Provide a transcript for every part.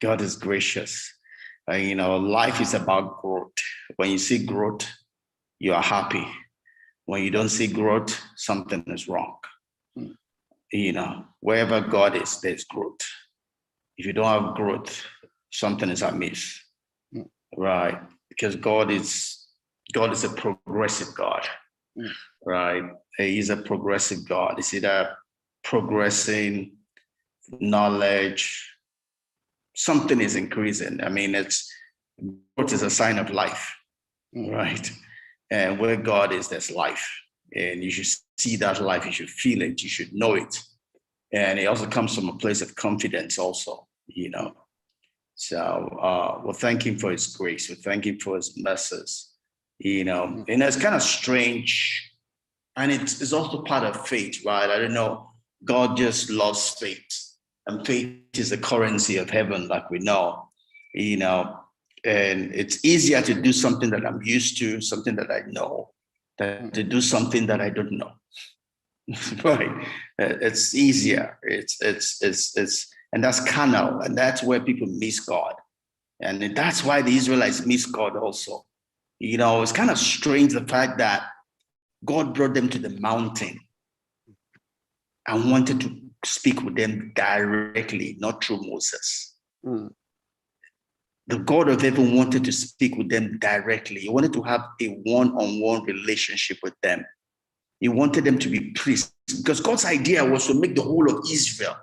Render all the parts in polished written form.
God is gracious. Life is about growth. When you see growth, you are happy. When you don't see growth, something is wrong. Wherever God is, there's growth. If you don't have growth, something is amiss, right? Because God is a progressive God, right? He's a progressive God. It's either progressing knowledge, something is increasing. Growth is a sign of life, right? And where God is, there's life. And you should see that life, you should feel it, you should know it. And it also comes from a place of confidence also, So we'll thank him for his grace. We thank him for his mercies, And it's kind of strange. And it's also part of faith, right? I don't know. God just loves faith. And faith is the currency of heaven, like we know, And it's easier to do something that I'm used to, something that I know, than to do something that I don't know. Right? It's easier. And that's carnal, and that's where people miss God. And that's why the Israelites miss God also. It's kind of strange, the fact that God brought them to the mountain and wanted to speak with them directly, not through Moses. The God of heaven wanted to speak with them directly. He wanted to have a one-on-one relationship with them. He wanted them to be priests, because God's idea was to make the whole of Israel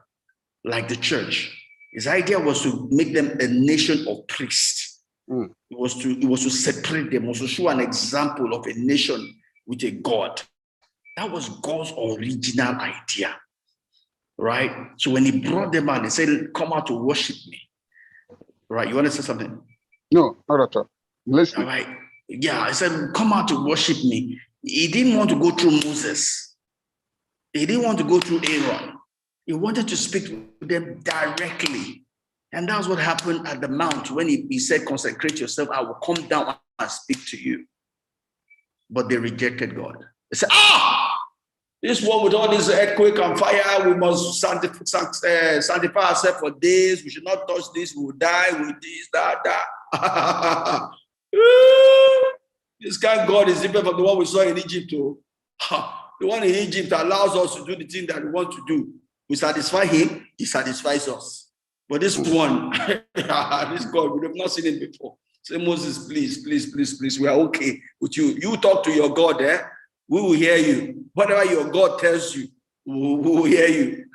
like the church. His idea was to make them a nation of priests. It was to separate them, was to show an example of a nation with a God. That was God's original idea, right? So when he brought them out, he said, "Come out to worship me." Right? You want to say something? No, not at all. Listen. All right. Yeah, I said, "Come out to worship me." He didn't want to go through Moses. He didn't want to go through Aaron. He wanted to speak to them directly. And that's what happened at the mount when he said, "Consecrate yourself. I will come down and speak to you." But they rejected God. They said, this one with all this earthquake and fire, we must sanctify ourselves for this. We should not touch this. We will die with this, that. This kind of God is different from the one we saw in Egypt. The one in Egypt allows us to do the thing that we want to do. We satisfy him, he satisfies us. But this one, this God, we have not seen him before. Say, "Moses, please, we are okay with you. You talk to your God, we will hear you. Whatever your God tells you, we will hear you."